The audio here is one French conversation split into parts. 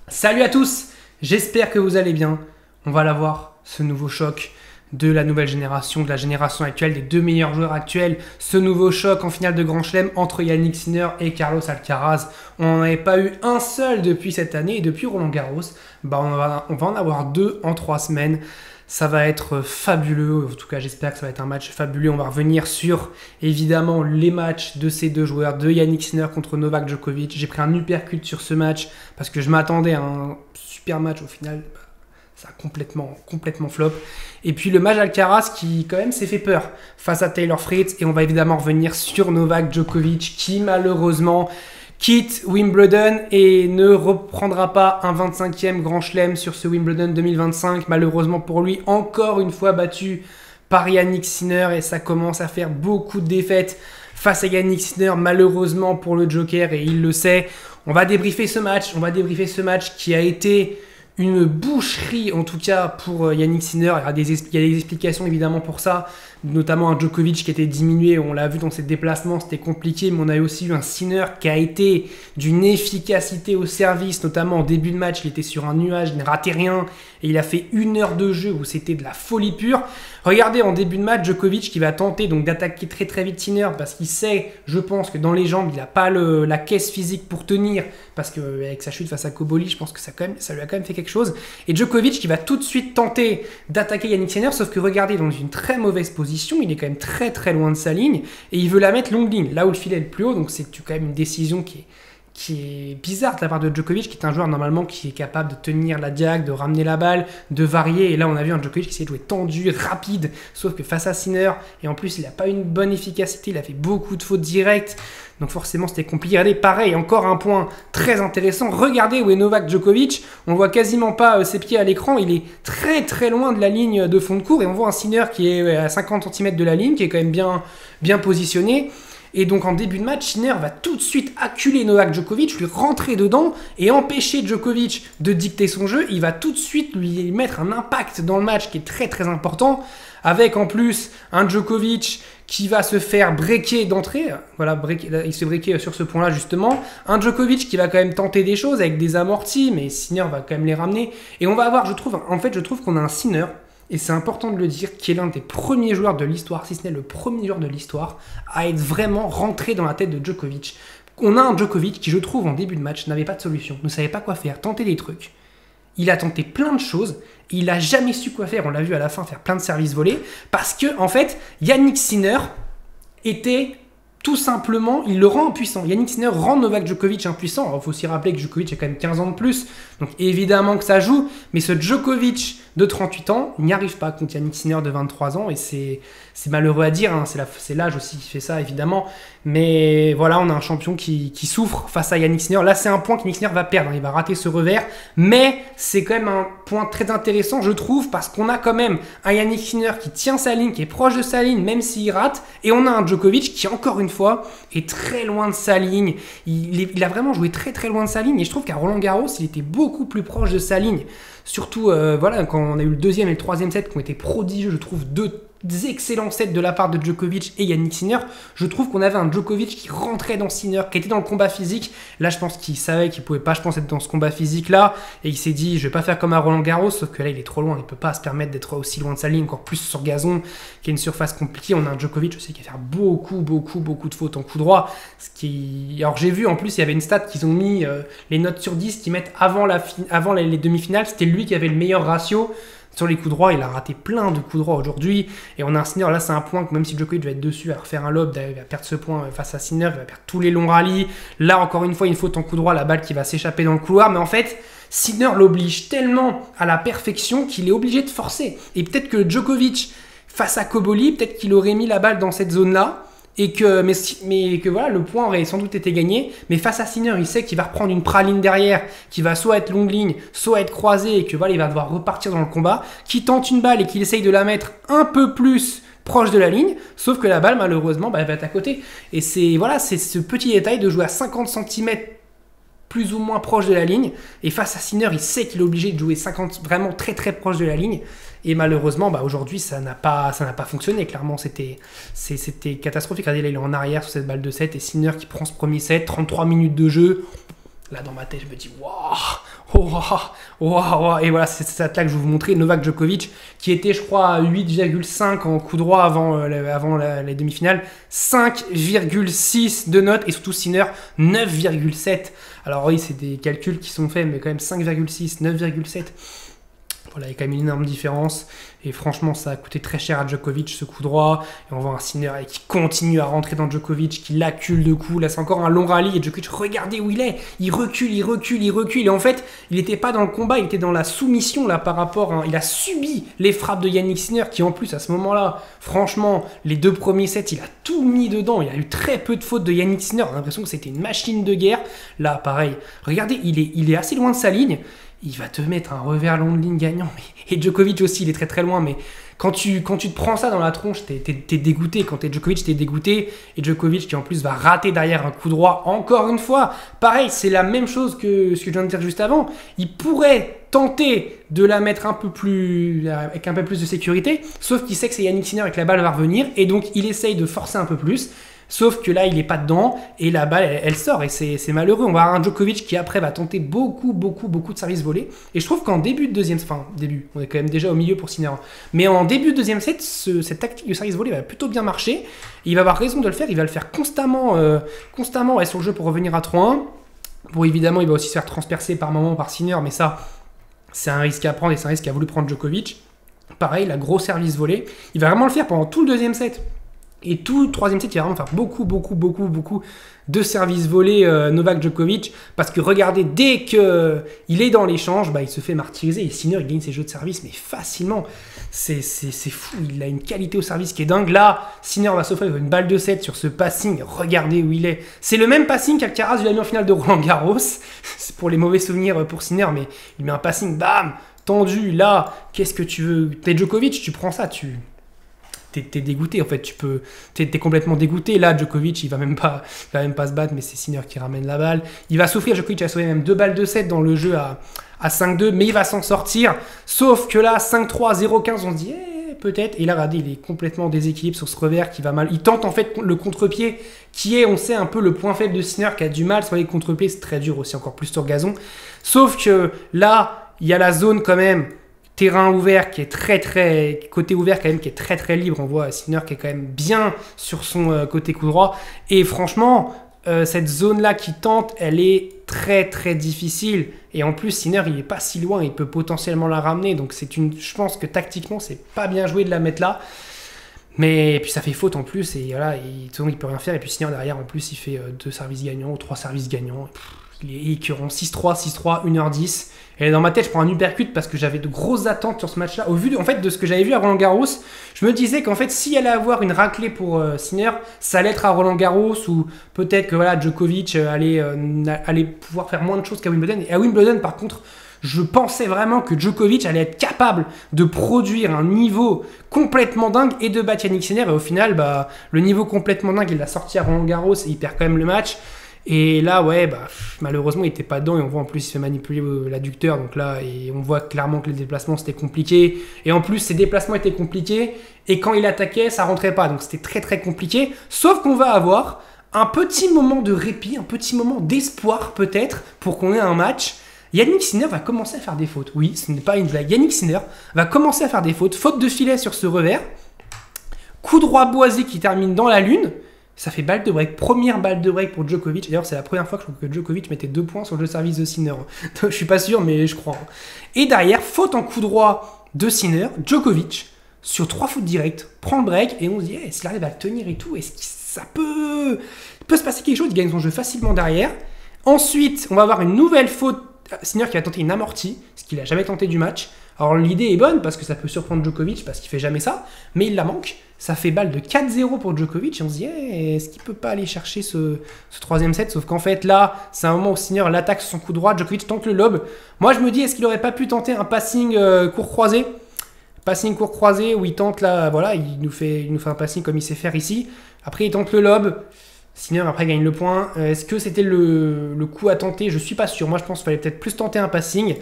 Salut à tous, j'espère que vous allez bien. On va l'avoir, ce nouveau choc de la nouvelle génération, de la génération actuelle, des deux meilleurs joueurs actuels. Ce nouveau choc en finale de Grand Chelem entre Yannick Sinner et Carlos Alcaraz. On n'en avait pas eu un seul depuis cette année et depuis Roland Garros. On va en avoir deux en 3 semaines. Ça va être fabuleux, en tout cas j'espère que ça va être un match fabuleux. On va revenir sur évidemment les matchs de ces deux joueurs, de Yannick Sinner contre Novak Djokovic. J'ai pris un uppercut sur ce match parce que je m'attendais à un super match au final. Ça a complètement flop. Et puis le match Alcaraz qui quand même s'est fait peur face à Taylor Fritz. Et on va évidemment revenir sur Novak Djokovic qui malheureusement quitte Wimbledon et ne reprendra pas un 25e Grand Chelem sur ce Wimbledon 2025. Malheureusement pour lui, encore une fois battu par Yannick Sinner et ça commence à faire beaucoup de défaites face à Yannick Sinner, malheureusement pour le Joker et il le sait. On va débriefer ce match qui a été une boucherie en tout cas pour Yannick Sinner. Il y a des explications évidemment pour ça, notamment un Djokovic qui était diminué, on l'a vu dans ses déplacements, c'était compliqué, mais on a aussi eu un Sinner qui a été d'une efficacité au service, notamment en début de match, il était sur un nuage, il ne ratait rien, et il a fait 1 heure de jeu où c'était de la folie pure. Regardez en début de match, Djokovic qui va tenter donc d'attaquer très vite Sinner, parce qu'il sait, je pense, que dans les jambes, il n'a pas la caisse physique pour tenir, parce qu'avec sa chute face à Koboli, je pense que ça lui a quand même fait quelque chose. Et Djokovic qui va tout de suite tenter d'attaquer Yannick Sinner, sauf que regardez, dans une très mauvaise position, il est quand même très loin de sa ligne et il veut la mettre longue ligne, là où le filet est le plus haut, donc c'est quand même une décision qui est bizarre de la part de Djokovic, qui est un joueur normalement qui est capable de tenir la diag, de ramener la balle, de varier, et là on a vu un Djokovic qui s'est joué tendu, rapide, sauf que face à Sinner, et en plus il n'a pas une bonne efficacité, il a fait beaucoup de fautes directes, donc forcément c'était compliqué. Regardez, pareil, encore un point très intéressant, regardez où est Novak Djokovic, on voit quasiment pas ses pieds à l'écran, il est très loin de la ligne de fond de cours, et on voit un Sinner qui est à 50 cm de la ligne, qui est quand même bien positionné. Et donc en début de match, Sinner va tout de suite acculer Novak Djokovic, lui rentrer dedans et empêcher Djokovic de dicter son jeu. Il va tout de suite lui mettre un impact dans le match qui est très important, avec en plus un Djokovic qui va se faire breaker d'entrée. Voilà, il se fait breaker sur ce point-là justement. Un Djokovic qui va quand même tenter des choses avec des amortis, mais Sinner va quand même les ramener. Et on va avoir, je trouve qu'on a un Sinner, et c'est important de le dire, qui est l'un des premiers joueurs de l'histoire, si ce n'est le premier joueur de l'histoire, à être vraiment rentré dans la tête de Djokovic. On a un Djokovic qui, je trouve, en début de match, n'avait pas de solution, ne savait pas quoi faire, tenter des trucs. Il a tenté plein de choses, il n'a jamais su quoi faire, on l'a vu à la fin faire plein de services volés, parce que, en fait, Yannick Sinner était tout simplement, il le rend impuissant. Yannick Sinner rend Novak Djokovic impuissant. Alors, il faut aussi rappeler que Djokovic a quand même 15 ans de plus, donc évidemment que ça joue, mais ce Djokovic de 38 ans n'y arrive pas contre Yannick Sinner de 23 ans, et c'est malheureux à dire, hein. C'est l'âge aussi qui fait ça, évidemment, mais voilà, on a un champion qui souffre face à Yannick Sinner. Là, c'est un point que Yannick Sinner va perdre, il va rater ce revers, mais c'est quand même un point très intéressant, je trouve, parce qu'on a quand même un Yannick Sinner qui tient sa ligne, qui est proche de sa ligne, même s'il rate, et on a un Djokovic qui, encore une fois, est très loin de sa ligne. Il a vraiment joué très loin de sa ligne, et je trouve qu'à Roland Garros, il était beaucoup plus proche de sa ligne. Surtout, voilà, quand on a eu le 2e et le 3e set qui ont été prodigieux, je trouve, deux excellents sets de la part de Djokovic et Yannick Sinner. Je trouve qu'on avait un Djokovic qui rentrait dans Sinner, qui était dans le combat physique. Là, je pense qu'il savait qu'il pouvait pas, je pense, être dans ce combat physique-là. Et il s'est dit, je vais pas faire comme à Roland Garros, sauf que là, il est trop loin. Il peut pas se permettre d'être aussi loin de sa ligne, encore plus sur gazon, qui est une surface compliquée. On a un Djokovic aussi qui va faire beaucoup de fautes en coup droit. Alors, j'ai vu, en plus, il y avait une stat qu'ils ont mis, les notes sur 10 qu'ils mettent avant les demi-finales. C'était lui qui avait le meilleur ratio sur les coups droits. Il a raté plein de coups droits aujourd'hui, et on a un Sinner, là c'est un point que même si Djokovic va être dessus à refaire un lob, il va perdre ce point face à Sinner, il va perdre tous les longs rallyes. Là encore une fois, une faute en coup droit, la balle qui va s'échapper dans le couloir, mais en fait Sinner l'oblige tellement à la perfection qu'il est obligé de forcer. Et peut-être que Djokovic face à Koboli, peut-être qu'il aurait mis la balle dans cette zone là, et que voilà, le point aurait sans doute été gagné, mais face à Sinner, il sait qu'il va reprendre une praline derrière, qui va soit être longue ligne, soit être croisée, et que voilà, il va devoir repartir dans le combat, qui tente une balle et qu'il essaye de la mettre un peu plus proche de la ligne, sauf que la balle, malheureusement, elle va être à côté. Et c'est ce petit détail de jouer à 50 cm plus ou moins proche de la ligne, et face à Sinner, il sait qu'il est obligé de jouer 50, vraiment très proche de la ligne, et malheureusement aujourd'hui ça n'a pas fonctionné. Clairement c'était catastrophique. Regardez là, il est en arrière sur cette balle de 7, et Sinner qui prend ce premier set, 33 minutes de jeu, Là, dans ma tête, je me dis, waouh, waouh. Et voilà, c'est cette là que je vais vous montrer. Novak Djokovic, qui était, je crois, à 8,5 en coup droit avant les demi-finales. 5,6 de notes. Et surtout, Sinner, 9,7. Alors oui, c'est des calculs qui sont faits, mais quand même 5,6, 9,7. Voilà, il y a quand même une énorme différence. Et franchement, ça a coûté très cher à Djokovic, ce coup droit. Et on voit un Sinner qui continue à rentrer dans Djokovic, qui l'accule de coups. Là, c'est encore un long rallye. Et Djokovic, regardez où il est. Il recule. Et en fait, il n'était pas dans le combat, il était dans la soumission là par rapport. Il a subi les frappes de Yannick Sinner, qui en plus, à ce moment-là, franchement, les 2 premiers sets, il a tout mis dedans. Il y a eu très peu de fautes de Yannick Sinner. On a l'impression que c'était une machine de guerre. Là, pareil. Regardez, il est assez loin de sa ligne. Il va te mettre un revers long de ligne gagnant. Et Djokovic aussi, il est très très loin. Mais quand tu te prends ça dans la tronche, t'es dégoûté. Quand t'es Djokovic, t'es dégoûté. Et Djokovic qui en plus va rater derrière un coup droit encore une fois. Pareil, c'est la même chose que ce que je viens de dire juste avant. Il pourrait tenter de la mettre un peu plus, avec un peu plus de sécurité. Sauf qu'il sait que c'est Yannick Sinner et que la balle va revenir. Et donc il essaye de forcer un peu plus. Sauf que là, il n'est pas dedans et la balle, elle sort et c'est malheureux. On va avoir un Djokovic qui après va tenter beaucoup de services volés. Et je trouve qu'en début de deuxième, on est quand même déjà au milieu pour Sinner. Mais en début de deuxième set, cette tactique de service volé va plutôt bien marcher. Et il va avoir raison de le faire. Il va le faire constamment sur le jeu pour revenir à 3-1. Bon, évidemment, il va aussi se faire transpercer par moment par Sinner, mais ça, c'est un risque à prendre et c'est un risque qu'a voulu prendre Djokovic. Pareil, la grosse service volé. Il va vraiment le faire pendant tout le deuxième set. Et tout le troisième set, il va vraiment faire beaucoup de services volés Novak Djokovic. Parce que regardez, dès qu'il est dans l'échange, il se fait martyriser. Et Sinner, il gagne ses jeux de service, mais facilement. C'est fou, il a une qualité au service qui est dingue. Là, Sinner va s'offrir une balle de 7 sur ce passing. Regardez où il est. C'est le même passing qu'Alcaraz lui a mis en finale de Roland Garros. C'est pour les mauvais souvenirs pour Sinner, mais il met un passing, bam, tendu. Là, qu'est-ce que tu veux? T'es Djokovic, tu prends ça, t'es dégoûté en fait, t'es complètement dégoûté. Là, Djokovic, il va même pas se battre, mais c'est Sinner qui ramène la balle. Il va souffrir, Djokovic a sauvé même 2 balles de 7 dans le jeu à 5-2, mais il va s'en sortir. Sauf que là, 5-3, 0-15, on se dit, peut-être. Et là, regardez, il est complètement déséquilibré sur ce revers qui va mal. Il tente en fait le contre-pied, qui est, on sait, un peu le point faible de Sinner, qui a du mal sur les contre-pieds. C'est très dur aussi, encore plus sur gazon. Sauf que là, il y a la zone quand même. Terrain ouvert qui est côté ouvert quand même qui est très libre. On voit Sinner qui est quand même bien sur son côté coup droit. Et franchement, cette zone là qui tente, elle est très difficile. Et en plus, Sinner il est pas si loin, il peut potentiellement la ramener. Donc je pense que tactiquement c'est pas bien joué de la mettre là. Mais et puis ça fait faute en plus et voilà, il peut rien faire. Et puis Sinner derrière en plus il fait 2 services gagnants ou 3 services gagnants. Il est écœurant, 6-3, 1h10. Et dans ma tête, je prends un uppercut parce que j'avais de grosses attentes sur ce match-là. Au vu de ce que j'avais vu à Roland Garros, je me disais qu'en fait, s'il allait avoir une raclée pour Sinner, ça allait être à Roland Garros ou peut-être que voilà, Djokovic allait pouvoir faire moins de choses qu'à Wimbledon. Et à Wimbledon, par contre, je pensais vraiment que Djokovic allait être capable de produire un niveau complètement dingue et de battre Yannick Sinner. Et au final, le niveau complètement dingue, il l'a sorti à Roland Garros et il perd quand même le match. Et là, malheureusement, il n'était pas dedans. Et on voit en plus, il fait manipuler l'adducteur. Donc là, et on voit clairement que les déplacements, c'était compliqué. Et en plus, ses déplacements étaient compliqués. Et quand il attaquait, ça rentrait pas. Donc c'était très compliqué. Sauf qu'on va avoir un petit moment de répit, un petit moment d'espoir peut-être pour qu'on ait un match. Yannick Sinner va commencer à faire des fautes. Oui, ce n'est pas une blague. Yannick Sinner va commencer à faire des fautes. Faute de filet sur ce revers. Coup droit boisé qui termine dans la lune. Ça fait balle de break, première balle de break pour Djokovic. D'ailleurs, c'est la première fois que je trouve que Djokovic mettait 2 points sur le jeu service de Sinner. Je suis pas sûr, mais je crois. Et derrière, faute en coup droit de Sinner, Djokovic, sur 3 fautes directes, prend le break et on se dit, s'il arrive à le tenir et tout, est-ce que ça peut... Il peut se passer quelque chose, il gagne son jeu facilement derrière. Ensuite, on va avoir une nouvelle faute. Sinner qui va tenter une amortie, ce qu'il n'a jamais tenté du match. Alors l'idée est bonne parce que ça peut surprendre Djokovic parce qu'il fait jamais ça, mais il la manque. Ça fait balle de 4-0 pour Djokovic et on se dit est-ce qu'il peut pas aller chercher ce troisième set? Sauf qu'en fait là, c'est un moment où Sinner l'attaque sur son coup droit, Djokovic tente le lob. Moi je me dis est-ce qu'il aurait pas pu tenter un passing court croisé? Passing court croisé où il tente là, voilà, il nous fait un passing comme il sait faire ici. Après il tente le lob. Sinner après gagne le point. Est-ce que c'était le coup à tenter? Je suis pas sûr. Moi je pense qu'il fallait peut-être plus tenter un passing.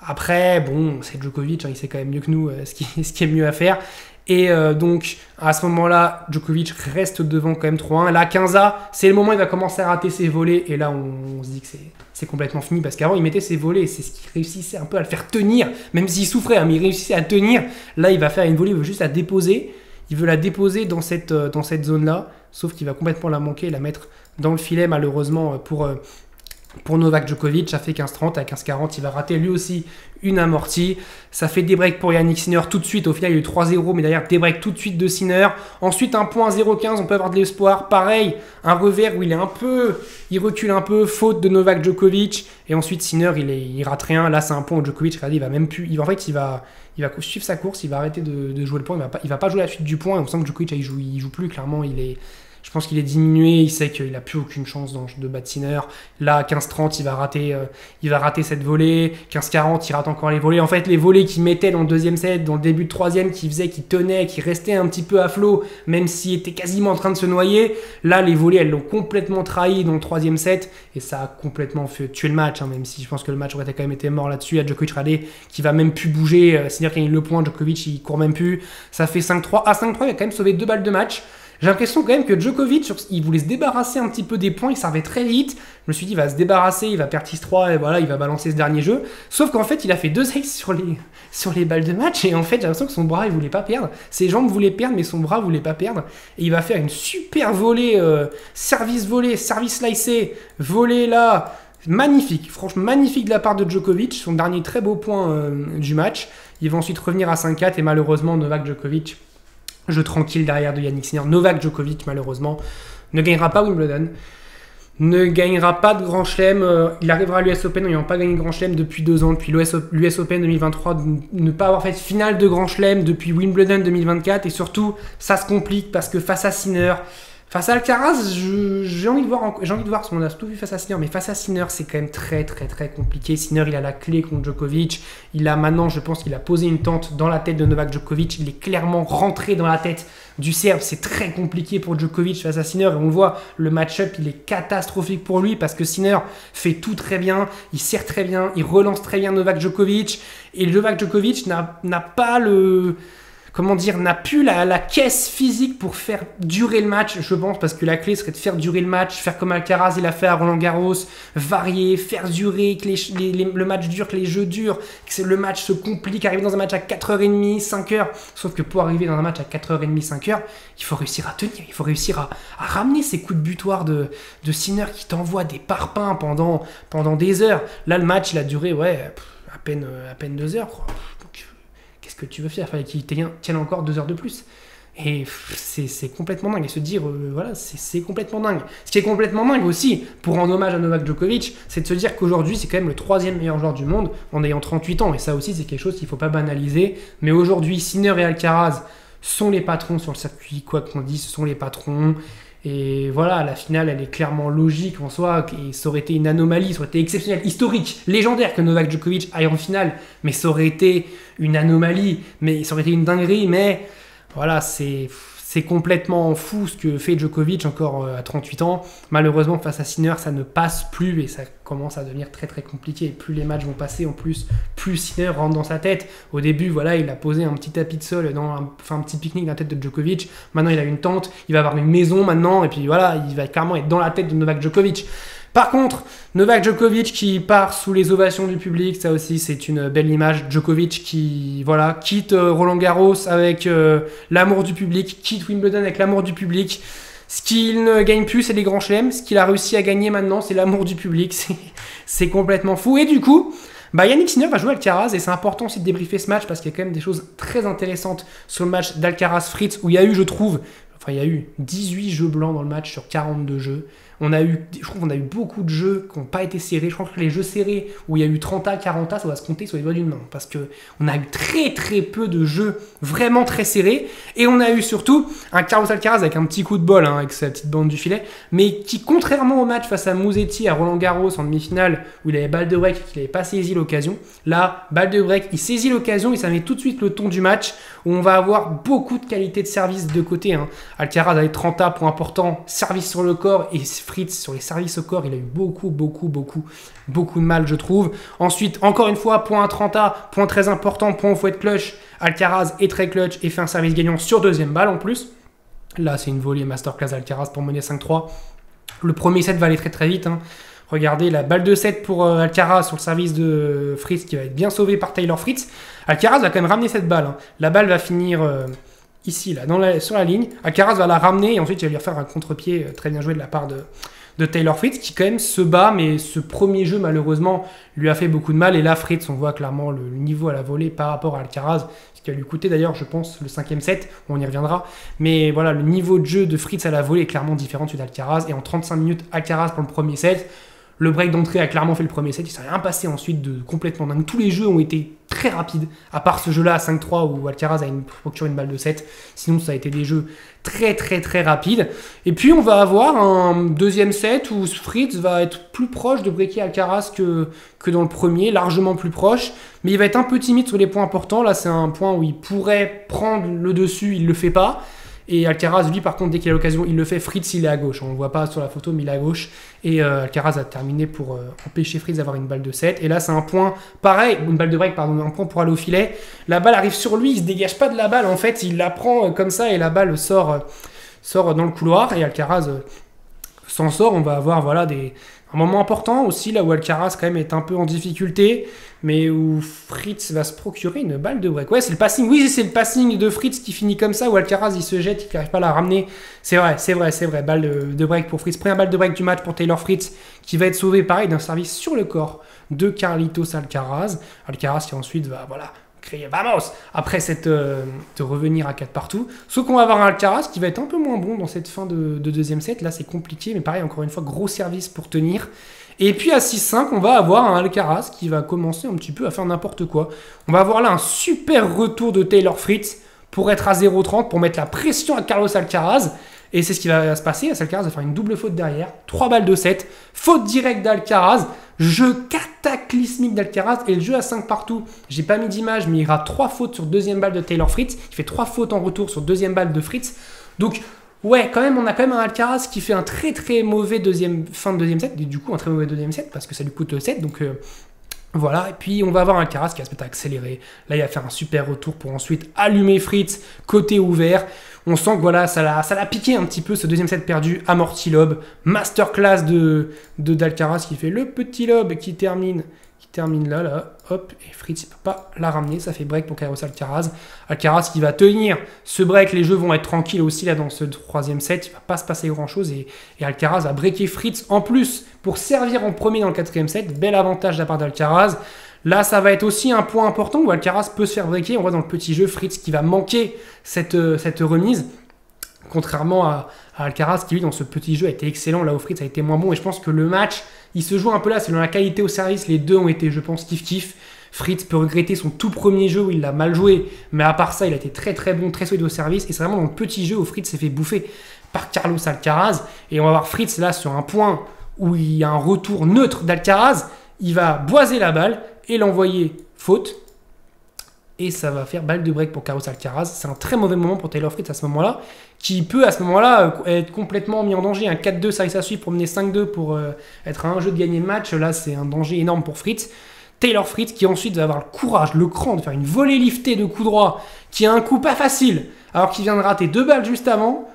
Après, bon, c'est Djokovic, il sait quand même mieux que nous ce qui est mieux à faire. Et donc, à ce moment-là, Djokovic reste devant quand même 3-1. Là, 15A, c'est le moment où il va commencer à rater ses volets. Et là, on se dit que c'est complètement fini. Parce qu'avant, il mettait ses volets. C'est ce qui réussissait un peu à le faire tenir. Même s'il souffrait, hein, mais il réussissait à tenir. Là, il va faire une volée, il veut juste la déposer. Il veut la déposer dans cette zone-là. Sauf qu'il va complètement la manquer et la mettre dans le filet, malheureusement, pour Novak Djokovic. Ça fait 15-30. À 15-40, il va rater lui aussi une amortie. Ça fait des breaks pour Yannick Sinner tout de suite. Au final, il y a eu 3-0, mais derrière, des breaks tout de suite de Sinner. Ensuite, un point 0-15, on peut avoir de l'espoir. Pareil, un revers où il recule un peu, faute de Novak Djokovic. Et ensuite, Sinner, il rate rien. Là, c'est un point où Djokovic, regardez, il va même plus. Il va suivre sa course, il va arrêter de jouer le point. Il va pas jouer la suite du point. Et on sent que Djokovic, il joue plus. Clairement, je pense qu'il est diminué, il sait qu'il n'a plus aucune chance de battre Sinner. Là, 15-30, il va rater cette volée. 15-40, il rate encore les volées. En fait, les volées qu'il mettait dans le deuxième set, dans le début de troisième, qu'il tenait, qui restait un petit peu à flot, même s'il était quasiment en train de se noyer. Là, les volées, elles l'ont complètement trahi dans le troisième set. Et ça a complètement fait tuer le match, hein, même si je pense que le match aurait quand même été mort là-dessus. Il y a Djokovic qui va même plus bouger. Sinner qui gagne le point, Djokovic, il court même plus. Ça fait 5-3. À 5-3, il a quand même sauvé 2 balles de match. J'ai l'impression quand même que Djokovic, il voulait se débarrasser un petit peu des points, il servait très vite. Je me suis dit, il va se débarrasser, il va perdre 6-3 et voilà, il va balancer ce dernier jeu. Sauf qu'en fait, il a fait 2 aces sur les balles de match et en fait, j'ai l'impression que son bras, il voulait pas perdre. Ses jambes voulaient perdre, mais son bras voulait pas perdre. Et il va faire une super volée, service slicé, volée là. Magnifique, franchement magnifique de la part de Djokovic, son dernier très beau point du match. Il va ensuite revenir à 5-4 et malheureusement, Novak Djokovic, jeu tranquille derrière de Yannick Sinner. Novak Djokovic, malheureusement, ne gagnera pas Wimbledon, ne gagnera pas de Grand Chelem. Il arrivera à l'US Open en n'ayant pas gagné de Grand Chelem depuis 2 ans, depuis l'US Open 2023, de ne pas avoir fait de finale de Grand Chelem depuis Wimbledon 2024. Et surtout, ça se complique parce que face à Sinner, face à Alcaraz, j'ai envie de voir, parce qu'on a tout vu face à Sinner, mais face à Sinner, c'est quand même très très très compliqué. Sinner, il a la clé contre Djokovic. Il a maintenant, je pense qu'il a posé une tente dans la tête de Novak Djokovic. Il est clairement rentré dans la tête du Serbe. C'est très compliqué pour Djokovic face à Sinner. Et on le voit, le match-up, il est catastrophique pour lui parce que Sinner fait tout très bien. Il sert très bien, il relance très bien Novak Djokovic. Et Novak Djokovic n'a pas n'a plus la caisse physique pour faire durer le match, je pense, parce que la clé serait de faire durer le match, faire comme Alcaraz il a fait à Roland-Garros, varier, faire durer, que le match dure, que les jeux durent, que le match se complique, arriver dans un match à 4h30, 5h, sauf que pour arriver dans un match à 4h30, 5h, il faut réussir à tenir, il faut réussir à ramener ces coups de butoir de Sinner qui t'envoie des parpaings pendant des heures. Là, le match, il a duré, à peine 2 heures, quoi. Qu'est-ce que tu veux faire? Il fallait qu'il tienne encore 2 heures de plus. Et c'est complètement dingue. Et se dire, c'est complètement dingue. Ce qui est complètement dingue aussi, pour rendre hommage à Novak Djokovic, c'est de se dire qu'aujourd'hui, c'est quand même le 3e meilleur joueur du monde en ayant 38 ans. Et ça aussi, c'est quelque chose qu'il ne faut pas banaliser. Mais aujourd'hui, Sinner et Alcaraz sont les patrons sur le circuit. Quoi qu'on dise, ce sont les patrons. Et voilà, la finale, elle est clairement logique en soi, et ça aurait été une anomalie, ça aurait été exceptionnel, historique, légendaire que Novak Djokovic aille en finale, mais ça aurait été une anomalie, mais ça aurait été une dinguerie, mais voilà, c'est complètement fou ce que fait Djokovic encore à 38 ans. Malheureusement, face à Sinner, ça ne passe plus et ça commence à devenir très très compliqué. Et plus les matchs vont passer, en plus Sinner rentre dans sa tête. Au début, voilà, il a posé un petit tapis de sol, un petit pique-nique dans la tête de Djokovic. Maintenant, il a une tente, il va avoir une maison maintenant, et puis voilà, il va carrément être dans la tête de Novak Djokovic. Par contre, Novak Djokovic qui part sous les ovations du public, ça aussi c'est une belle image. Djokovic qui quitte Roland Garros avec l'amour du public, quitte Wimbledon avec l'amour du public. Ce qu'il ne gagne plus, c'est les grands chelems. Ce qu'il a réussi à gagner maintenant, c'est l'amour du public. C'est complètement fou. Et du coup, Yannick Sinner va jouer Alcaraz et c'est important aussi de débriefer ce match parce qu'il y a quand même des choses très intéressantes sur le match d'Alcaraz-Fritz où il y a eu, je trouve, 18 jeux blancs dans le match sur 42 jeux. Je trouve qu'on a eu beaucoup de jeux qui n'ont pas été serrés. Je pense que les jeux serrés où il y a eu 30A, 40A, ça va se compter sur les doigts d'une main. Parce qu'on a eu très très peu de jeux vraiment très serrés. Et on a eu surtout un Carlos Alcaraz avec un petit coup de bol, avec sa petite bande du filet. Mais qui, contrairement au match face à Musetti à Roland-Garros en demi-finale, où il avait balle de break et qu'il n'avait pas saisi l'occasion, là, balle de break, il saisit l'occasion et ça met tout de suite le ton du match où on va avoir beaucoup de qualité de service de côté. Alcaraz avec 30A, point important, service sur le corps et Fritz, sur les services au corps, il a eu beaucoup de mal, je trouve. Ensuite, encore une fois, point à 30A, point très important, point où il faut être clutch. Alcaraz est très clutch et fait un service gagnant sur deuxième balle en plus. Là, c'est une volée masterclass Alcaraz pour mener 5-3. Le premier set va aller très vite. Hein. Regardez la balle de 7 pour Alcaraz sur le service de Fritz qui va être bien sauvé par Taylor Fritz. Alcaraz va quand même ramener cette balle. Hein. La balle va finir ici, là, sur la ligne. Alcaraz va la ramener et ensuite il va lui refaire un contre-pied très bien joué de la part de Taylor Fritz qui quand même se bat, mais ce premier jeu malheureusement lui a fait beaucoup de mal. Et là, Fritz, on voit clairement le niveau à la volée par rapport à Alcaraz, ce qui va lui coûter d'ailleurs, je pense, le 5e set. On y reviendra. Mais voilà, le niveau de jeu de Fritz à la volée est clairement différent d'Alcaraz. Et en 35 minutes, Alcaraz pour le premier set. Le break d'entrée a clairement fait le premier set. Il ne s'est rien passé ensuite de complètement dingue. Tous les jeux ont été très rapides, à part ce jeu-là à 5-3 où Alcaraz a procuré une balle de 7. Sinon, ça a été des jeux très rapides. Et puis, on va avoir un deuxième set où Fritz va être plus proche de breaker Alcaraz que dans le premier, largement plus proche. Mais il va être un peu timide sur les points importants. Là, c'est un point où il pourrait prendre le dessus, il ne le fait pas. Et Alcaraz, lui, par contre, dès qu'il a l'occasion, il le fait. Fritz, il est à gauche. On ne le voit pas sur la photo, mais il est à gauche. Et Alcaraz a terminé pour empêcher Fritz d'avoir une balle de 7. Et là, c'est un point pareil, une balle de break, pardon, un point pour aller au filet. La balle arrive sur lui, il ne se dégage pas de la balle. En fait, il la prend comme ça et la balle sort dans le couloir. Et Alcaraz s'en sort. On va avoir voilà, un moment important aussi, là où Alcaraz quand même est un peu en difficulté, mais où Fritz va se procurer une balle de break. Ouais, c'est le passing. Oui, c'est le passing de Fritz qui finit comme ça, où Alcaraz il se jette, il n'arrive pas à la ramener. C'est vrai. Balle de break pour Fritz. Première balle de break du match pour Taylor Fritz, qui va être sauvé pareil d'un service sur le corps de Carlitos Alcaraz. Alcaraz qui ensuite va crier vamos après de revenir à 4 partout. Sauf qu'on va avoir un Alcaraz qui va être un peu moins bon dans cette fin de deuxième set. Là, c'est compliqué, mais pareil, encore une fois, gros service pour tenir. Et puis à 6-5, on va avoir un Alcaraz qui va commencer un petit peu à faire n'importe quoi. On va avoir là un super retour de Taylor Fritz pour être à 0-30, pour mettre la pression à Carlos Alcaraz. Et c'est ce qui va se passer. Alcaraz va faire une double faute derrière. 3 balles de 7. Faute directe d'Alcaraz. Jeu cataclysmique d'Alcaraz. Et le jeu à 5 partout. J'ai pas mis d'image, mais il y aura 3 fautes sur deuxième balle de Taylor Fritz. Il fait 3 fautes en retour sur deuxième balle de Fritz. Donc, ouais, quand même, on a quand même un Alcaraz qui fait un très mauvais fin de deuxième set. Et du coup, un très mauvais deuxième set parce que ça lui coûte le 7. Donc, voilà. Et puis, on va avoir un Alcaraz qui va se mettre à accélérer. Là, il va faire un super retour pour ensuite allumer Fritz côté ouvert. On sent que voilà, ça l'a piqué un petit peu ce deuxième set perdu. Amorti lob, masterclass d'Alcaraz qui fait le petit lob qui termine là, hop, et Fritz ne peut pas la ramener, ça fait break pour Carlos Alcaraz. Alcaraz qui va tenir ce break, les jeux vont être tranquilles aussi là dans ce troisième set, il ne va pas se passer grand chose et Alcaraz va breaker Fritz en plus pour servir en premier dans le quatrième set, bel avantage de la part d'Alcaraz. Là, ça va être aussi un point important où Alcaraz peut se faire breaker. On voit dans le petit jeu Fritz qui va manquer cette remise. Contrairement à Alcaraz qui, lui, dans ce petit jeu, a été excellent. Là où Fritz a été moins bon. Et je pense que le match, il se joue un peu là. C'est dans la qualité au service. Les deux ont été, je pense, kiff-kiff. Fritz peut regretter son tout premier jeu où il l'a mal joué. Mais à part ça, il a été très bon, très solide au service. Et c'est vraiment dans le petit jeu où Fritz s'est fait bouffer par Carlos Alcaraz. Et on va voir Fritz là sur un point où il y a un retour neutre d'Alcaraz. Il va boiser la balle et l'envoyer faute. Et ça va faire balle de break pour Carlos Alcaraz. C'est un très mauvais moment pour Taylor Fritz à ce moment-là, qui peut à ce moment-là être complètement mis en danger. Un 4-2, ça risque à suivre pour mener 5-2 pour être à un jeu de gagner le match. Là, c'est un danger énorme pour Fritz. Taylor Fritz qui ensuite va avoir le courage, le cran de faire une volée liftée de coup droit, qui a un coup pas facile, alors qu'il vient de rater 2 balles juste avant.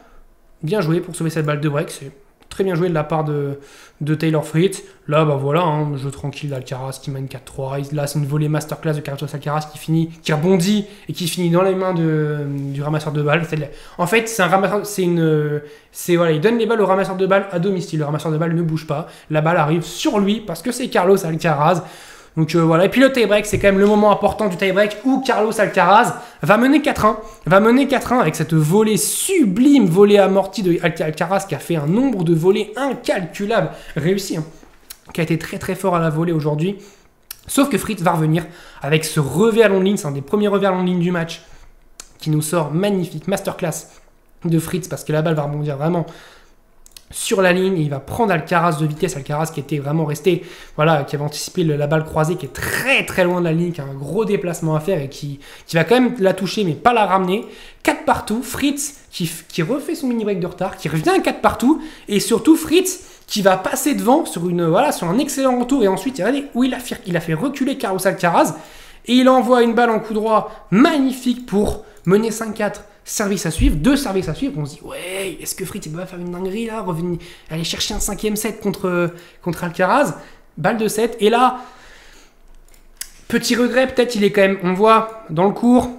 Bien joué pour sauver cette balle de break. C'est très bien joué de la part de Taylor Fritz. Là, bah voilà, jeu tranquille d'Alcaraz qui mène 4-3. Là, c'est une volée masterclass de Carlos Alcaraz qui rebondit et qui finit dans les mains du ramasseur de balles. En fait, c'est un ramasseur, voilà, il donne les balles au ramasseur de balles à domicile. Le ramasseur de balles ne bouge pas. La balle arrive sur lui parce que c'est Carlos Alcaraz. Donc voilà, et puis le tie-break, c'est quand même le moment important du tie-break où Carlos Alcaraz va mener 4-1. Avec cette volée sublime, volée amortie de Alcaraz qui a fait un nombre de volées incalculable réussi, qui a été très fort à la volée aujourd'hui. Sauf que Fritz va revenir avec ce revers long de ligne, c'est un des premiers revers long de ligne du match qui nous sort magnifique, masterclass de Fritz parce que la balle va rebondir vraiment sur la ligne, il va prendre Alcaraz de vitesse, Alcaraz qui était vraiment resté, voilà, qui avait anticipé la balle croisée, qui est très loin de la ligne, qui a un gros déplacement à faire et qui va quand même la toucher mais pas la ramener. 4 partout, Fritz qui refait son mini break de retard, qui revient à 4 partout et surtout Fritz qui va passer devant sur, sur un excellent retour. Et ensuite, regardez où il a fait reculer Carlos Alcaraz. Et il envoie une balle en coup droit magnifique pour mener 5-4. Service à suivre, 2 services à suivre. On se dit, ouais, est-ce que Fritz il va faire une dinguerie là, revenir, aller chercher un 5e set contre Alcaraz. Balle de 7. Et là, petit regret, peut-être il est quand même, on voit dans le cours,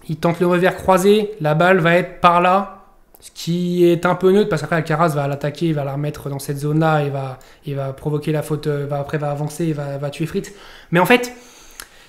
il tente le revers croisé, la balle va être par là, ce qui est un peu neutre parce qu'après Alcaraz va l'attaquer, il va la remettre dans cette zone-là, il va provoquer la faute, après va avancer, va tuer Fritz. Mais en fait,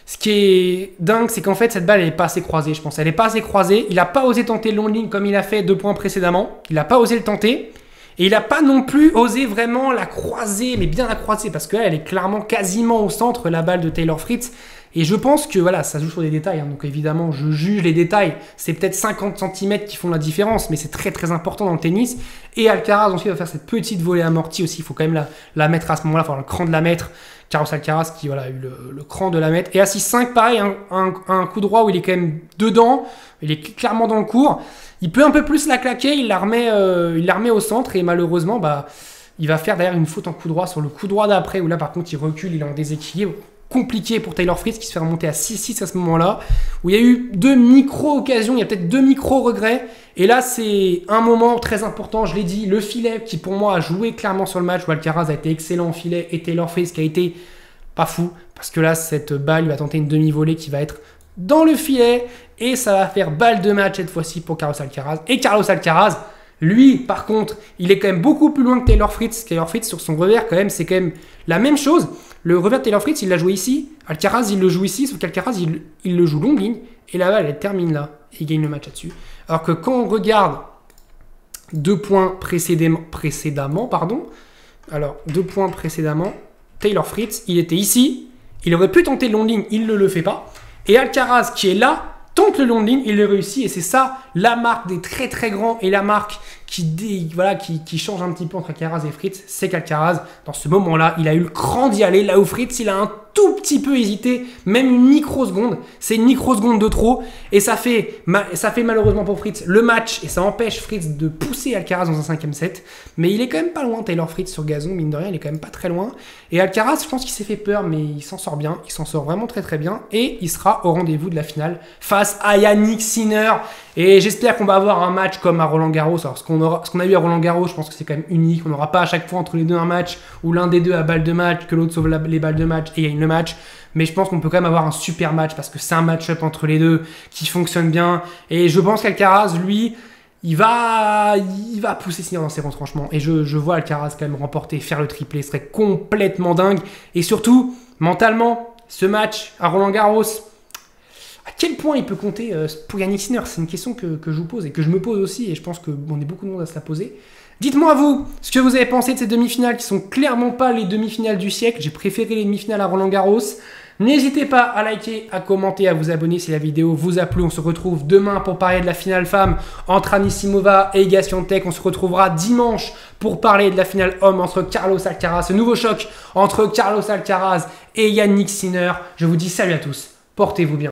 ce qui est dingue, c'est qu'en fait, cette balle, elle n'est pas assez croisée, je pense. Elle n'est pas assez croisée. Il n'a pas osé tenter le long ligne comme il a fait 2 points précédemment. Il n'a pas osé le tenter. Et il n'a pas non plus osé vraiment la croiser, mais bien la croiser, parce que là, elle est clairement quasiment au centre, la balle de Taylor Fritz. Et je pense que voilà, ça joue sur des détails. Donc évidemment, je juge les détails. C'est peut-être 50 cm qui font la différence, mais c'est très très important dans le tennis. Et Alcaraz ensuite va faire cette petite volée amortie aussi. Il faut quand même la mettre à ce moment-là, il faut avoir le cran de la mettre. Carlos Alcaraz qui a eu le cran de la mettre. Et à 6-5, pareil, un coup droit où il est quand même dedans. Il est clairement dans le cours. Il peut un peu plus la claquer, il la remet au centre. Et malheureusement, il va faire d'ailleurs une faute en coup droit sur le coup droit d'après. Où là, par contre, il recule, il est en déséquilibre. Compliqué pour Taylor Fritz qui se fait remonter à 6-6 à ce moment-là. Où il y a eu 2 micro-occasions, il y a peut-être 2 micro-regrets. Et là, c'est un moment très important, je l'ai dit, le filet qui pour moi a joué clairement sur le match où Alcaraz a été excellent au filet et Taylor Fritz qui a été pas fou. Parce que là, cette balle, il va tenter une demi-volée qui va être dans le filet et ça va faire balle de match cette fois-ci pour Carlos Alcaraz. Et Carlos Alcaraz, lui, par contre, il est quand même beaucoup plus loin que Taylor Fritz. Taylor Fritz, sur son revers, quand même, c'est quand même la même chose. Le revers de Taylor Fritz, il l'a joué ici. Alcaraz, il le joue ici, sauf qu'Alcaraz, il le joue longue ligne. Et la balle, elle termine là. Et il gagne le match là-dessus. Alors que quand on regarde 2 points précédemment, Taylor Fritz, il était ici. Il aurait pu tenter le long ligne, il ne le fait pas. Et Alcaraz, qui est là, tente le long ligne, il le réussit. Et c'est ça, la marque des très très grands et la marque qui change un petit peu entre Alcaraz et Fritz, c'est qu'Alcaraz, dans ce moment-là, il a eu le cran d'y aller. Là où Fritz, il a un tout petit peu hésité, même une microseconde. C'est une microseconde de trop. Et ça fait malheureusement pour Fritz le match. Et ça empêche Fritz de pousser Alcaraz dans un 5e set. Mais il est quand même pas loin, Taylor Fritz sur gazon, mine de rien, il est quand même pas très loin. Et Alcaraz, je pense qu'il s'est fait peur, mais il s'en sort bien. Il s'en sort vraiment très très bien. Et il sera au rendez-vous de la finale face à Jannik Sinner. Et j'espère qu'on va avoir un match comme à Roland-Garros. Alors, ce qu'on a eu à Roland-Garros, je pense que c'est quand même unique. On n'aura pas à chaque fois entre les deux un match où l'un des deux a balle de match, que l'autre sauve les balles de match et gagne le match. Mais je pense qu'on peut quand même avoir un super match parce que c'est un match-up entre les deux qui fonctionne bien. Et je pense qu'Alcaraz, lui, il va pousser Sinner dans ses retranchements. Et je vois Alcaraz quand même remporter, faire le triplé. Ce serait complètement dingue. Et surtout, mentalement, ce match à Roland-Garros, à quel point il peut compter pour Jannik Sinner? C'est une question que je vous pose et que je me pose aussi. Et je pense qu'on est beaucoup de monde à se la poser. Dites-moi vous ce que vous avez pensé de ces demi-finales qui sont clairement pas les demi-finales du siècle. J'ai préféré les demi-finales à Roland-Garros. N'hésitez pas à liker, à commenter, à vous abonner si la vidéo vous a plu. On se retrouve demain pour parler de la finale femme entre Anisimova et Iga Swiatek. On se retrouvera dimanche pour parler de la finale homme entre Carlos Alcaraz. Ce nouveau choc entre Carlos Alcaraz et Jannik Sinner. Je vous dis salut à tous. Portez-vous bien.